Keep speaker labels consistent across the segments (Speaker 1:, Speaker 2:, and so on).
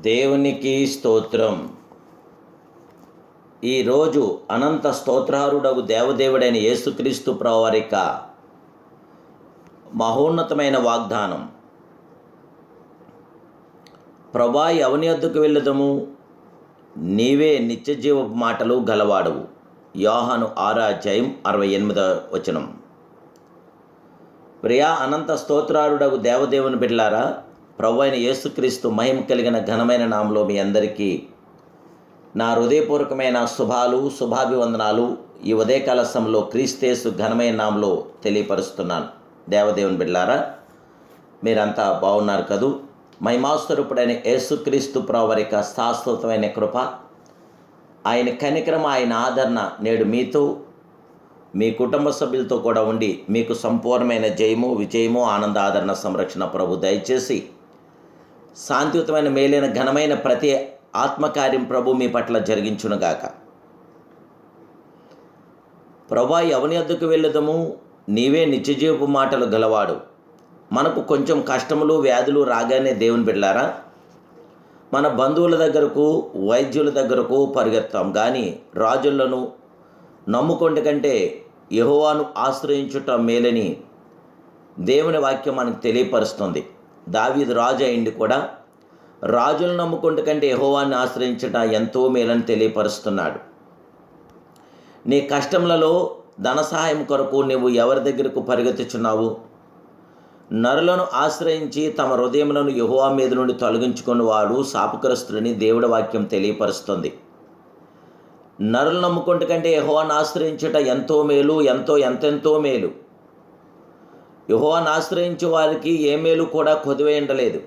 Speaker 1: దేవునికి స్తోత్రం. ఈరోజు అనంత స్తోత్రారుడగు దేవదేవుడైన యేసుక్రీస్తు ప్రభువారి యొక్క మహోన్నతమైన వాగ్దానం. ప్రభా, ఎవని వద్దకు వెళ్ళుదము? నీవే నిత్యజీవ మాటలు గలవాడవు. యోహాను 6:68. ప్రియా అనంత స్తోత్రారుడగు దేవదేవుని బిడ్డలారా, ప్రభు అయిన యేసుక్రీస్తు మహిమ కలిగిన ఘనమైన నామములో మీ అందరికీ నా హృదయపూర్వకమైన శుభాభివందనాలు ఈ ఉదయకాల సమయంలో క్రీస్తేసు ఘనమైన నామములో తెలియపరుస్తున్నాను. దేవదేవుని బిడ్డలారా, మీరంతా బాగున్నారు కదూ? మహిమాస్వరూపుడైన యేసుక్రీస్తు ప్రభువారి యొక్క శాశ్వతమైన కృప, ఆయన కనికరం, ఆయన ఆదరణ నేడు మీతో, మీ కుటుంబ సభ్యులతో కూడా ఉండి మీకు సంపూర్ణమైన జయము, విజయము, ఆనంద, ఆదరణ, సంరక్షణ ప్రభు దయచేసి శాంతియుతమైన మేలైన ఘనమైన ప్రతి ఆత్మకార్యం ప్రభు మీ పట్ల జరిగించునుగాక. ప్రభా, ఎవని వద్దకు వెళ్ళుదము? నీవే నిత్యజీవపు మాటలు గలవాడు. మనకు కొంచెం కష్టములు, వ్యాధులు రాగానే దేవుని బిడ్డలారా, మన బంధువుల దగ్గరకు, వైద్యుల దగ్గరకు పరిగెత్తాం. కానీ రాజులను నమ్ముకొండ కంటే యెహోవాను ఆశ్రయించుట మేలని దేవుని వాక్యం మనకు తెలియపరుస్తుంది. దావీదు రాజు అయింది కూడా రాజులను నమ్ముకుంటు కంటే యెహోవాన్ని ఆశ్రయించుట ఎంతో మేలని తెలియపరుస్తున్నాడు. నీ కష్టములలో ధన సహాయం కొరకు నువ్వు ఎవరి దగ్గరకు పరిగెత్తుచున్నావు? నరులను ఆశ్రయించి తమ హృదయములను యెహోవా మీద నుండి తొలగించుకుని వాడు శాపగ్రస్తుడని దేవుడి వాక్యం తెలియపరుస్తుంది. నరులు నమ్ముకుంటు కంటే యెహోవాను ఆశ్రయించుట ఎంతో మేలు, ఎంతెంతో మేలు. యెహోవాను ఆశ్రయించే వారికి ఏ మేలు కూడా కొదువైండలేదు.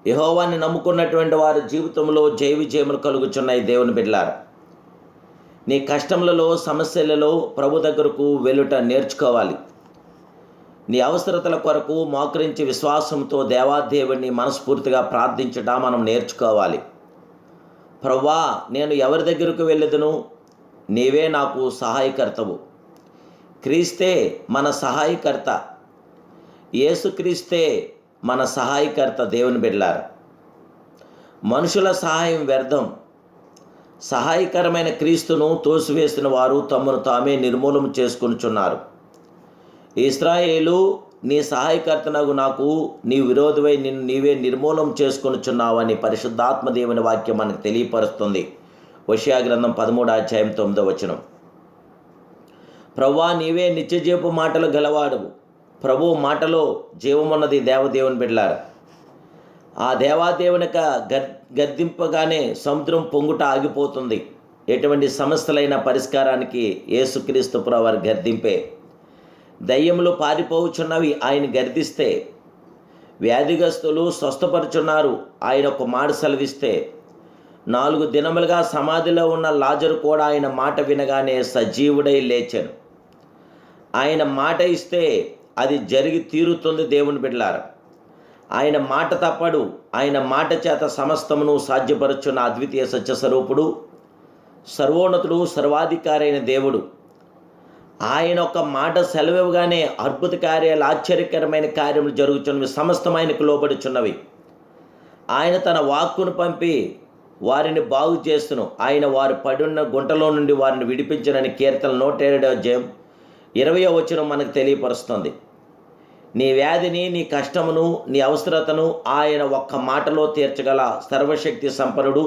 Speaker 1: యెహోవాని నమ్ముకున్నటువంటి వారి జీవితంలో జయ విజయములు కలుగుచున్నాయి. దేవుని బిడ్డలారా, నీ కష్టములలో, సమస్యలలో ప్రభు దగ్గరకు వెళ్ళుట నేర్చుకోవాలి. నీ అవసరతల కొరకు మోకరించి విశ్వాసంతో దేవాదేవుడిని మనస్ఫూర్తిగా ప్రార్థించట మనం నేర్చుకోవాలి. ప్రభువా, నేను ఎవరి దగ్గరకు వెళ్ళదును? నీవే నాకు సహాయకర్తవు. క్రీస్తే మన సహాయకర్త, యేసుక్రీస్తే మన సహాయకర్త. దేవుని బిడ్డలారా, మనుషుల సహాయం వ్యర్థం. సహాయకరమైన క్రీస్తును తోసివేసిన వారు తమను తామే నిర్మూలన చేసుకొనుచున్నారు. ఇశ్రాయేలు, నీ సహాయకర్తనగు నాకు నీ విరోధమై నిన్ను నీవే నిర్మూలన చేసుకొనుచున్నావని పరిశుద్ధాత్మ దేవుని వాక్యం మనకు తెలియపరుస్తుంది. హోషేయ గ్రంథం 13:9. ప్రభువా, నీవే నిత్యజీవపు మాటలు గలవాడవు. ప్రభు మాటలో జీవమున్నది. దేవదేవుని బిడ్డలారా, ఆ దేవాదేవునిక గద్దింపగానే సముద్రం పొంగుట ఆగిపోతుంది. ఎటువంటి సమస్యలైన పరిష్కారానికి యేసుక్రీస్తు ప్రభువారి గద్దింపే. దయ్యములు పారిపోవుచున్నవి ఆయన గర్దిస్తే, వ్యాధిగ్రస్తులు స్వస్థపరుచున్నారు ఆయన ఒక మాట సెలవిస్తే, 4 దినములుగా సమాధిలో ఉన్న లాజరు కూడా ఆయన మాట వినగానే సజీవుడై లేచెను. ఆయన మాట ఇస్తే అది జరిగి తీరుతుంది. దేవుని బిడ్డలారా, ఆయన మాట తప్పడు. ఆయన మాట చేత సమస్తమును సాధ్యపరచున్న అద్వితీయ సత్యస్వరూపుడు, సర్వోన్నతుడు, సర్వాధికారి అయిన దేవుడు. ఆయన ఒక మాట సెలవివ్వగానే అద్భుత కార్యాలు, ఆశ్చర్యకరమైన కార్యములు జరుగుతున్నవి, సమస్తం ఆయనకు లోబడుచున్నవి. ఆయన తన వాక్కును పంపి వారిని బాగు చేస్తును. ఆయన వారు పడున్న గుంటలో నుండి వారిని విడిపించనని కీర్తన 107:20 మనకు తెలియపరుస్తుంది. నీ వ్యాధిని, నీ కష్టమును, నీ అవసరతను ఆయన ఒక్క మాటలో తీర్చగల సర్వశక్తి సంపన్నుడు,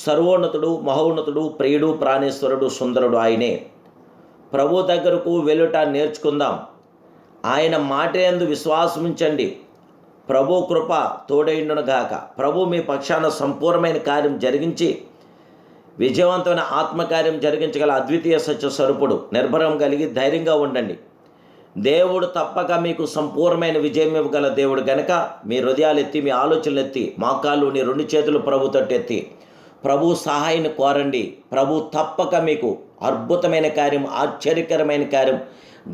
Speaker 1: సర్వోన్నతుడు, మహోన్నతుడు, ప్రియుడు, ప్రాణేశ్వరుడు, సుందరుడు ఆయనే. ప్రభు దగ్గరకు వెళ్ళుట నేర్చుకుందాం. ఆయన మాట యందు విశ్వాసముంచండి. ప్రభు కృప తోడైండునుగాక. ప్రభు మీ పక్షాన సంపూర్ణమైన కార్యం జరిగించి విజయవంతమైన ఆత్మకార్యం జరిగించగల అద్వితీయ సత్య స్వరూపుడు. నిర్భరం కలిగి ధైర్యంగా ఉండండి. దేవుడు తప్పక మీకు సంపూర్ణమైన విజయం ఇవ్వగల దేవుడు గనక మీ హృదయాలు ఎత్తి, మీ ఆలోచనలు ఎత్తి, మోకాళ్ళు, నీ 2 చేతులు ప్రభు తట్టెత్తి ప్రభు సహాయాన్ని కోరండి. ప్రభు తప్పక మీకు అద్భుతమైన కార్యం, ఆశ్చర్యకరమైన కార్యం,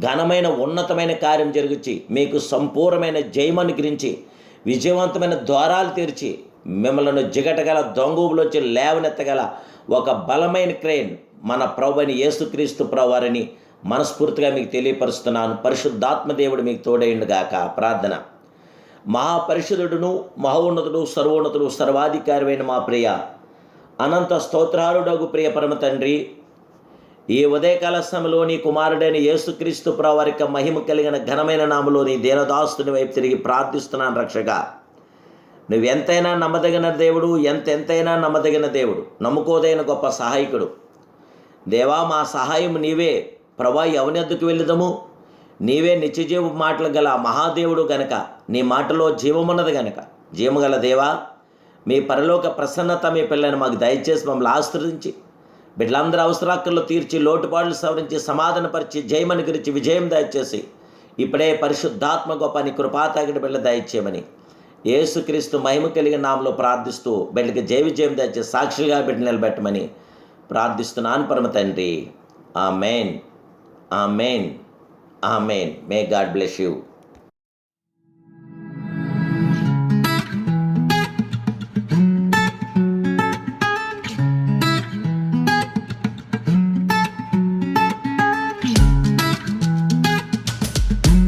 Speaker 1: ఘనమైన ఉన్నతమైన కార్యం జరిగించి మీకు సంపూర్ణమైన జయం అనుగ్రహించి విజయవంతమైన ద్వారాలు తెరిచి మిమ్మల్ని జిగటగల దొంగూబులోంచి లేవనెత్తగల ఒక బలమైన క్రేన్ మన ప్రభువైన యేసుక్రీస్తు ప్రభువారిని మనస్ఫూర్తిగా మీకు తెలియపరుస్తున్నాను. పరిశుద్ధాత్మ దేవుడు మీకు తోడైండుగాక. ప్రార్థన. మహాపరిషుదుడును మహోన్నతుడు సర్వోన్నతుడు సర్వాధికారి మా ప్రియ అనంత స్తోత్రాలుడగు ప్రియ పరమ తండ్రి, ఈ ఉదయకాల సమయంలో నీ కుమారుడైన యేసుక్రీస్తు ప్రవారిక మహిమ కలిగిన ఘనమైన నామలో నీ దీనదాస్తుని వైపు తిరిగి ప్రార్థిస్తున్నాను రక్షగా. నువ్వు ఎంతైనా నమ్మదగిన దేవుడు, ఎంతైనా నమ్మదగిన దేవుడు, నమ్ముకోదైన గొప్ప సహాయకుడు. దేవా, మా సహాయం నీవే. ప్రభా, ఎవనెద్దుకు వెళ్ళుదము? నీవే నిత్యజీవ మాటలు గల మహాదేవుడు గనక, నీ మాటలో జీవమున్నది గనక, జీవగల దేవా, మీ పరలోక ప్రసన్నత మీ పిల్లని మాకు దయచేసి మమ్మల్ని ఆశ్రయించి బిడ్డలందరూ అవసరాక్కర్లు తీర్చి లోటుపాట్లు సవరించి సమాధానపరిచి జయమని గురించి విజయం దయచేసి ఇప్పుడే పరిశుద్ధాత్మ గొప్ప నీ కృపాతాగిడి బిడ్డ దయచేయమని యేసుక్రీస్తు మహిమ కలిగిన నామలో ప్రార్థిస్తూ బిడ్డకి జయ విజయం దయచేసి సాక్షిగా బిడ్డ నిలబెట్టమని ప్రార్థిస్తున్నాను పరమ తండ్రి. Amen, amen, amen. May God bless you.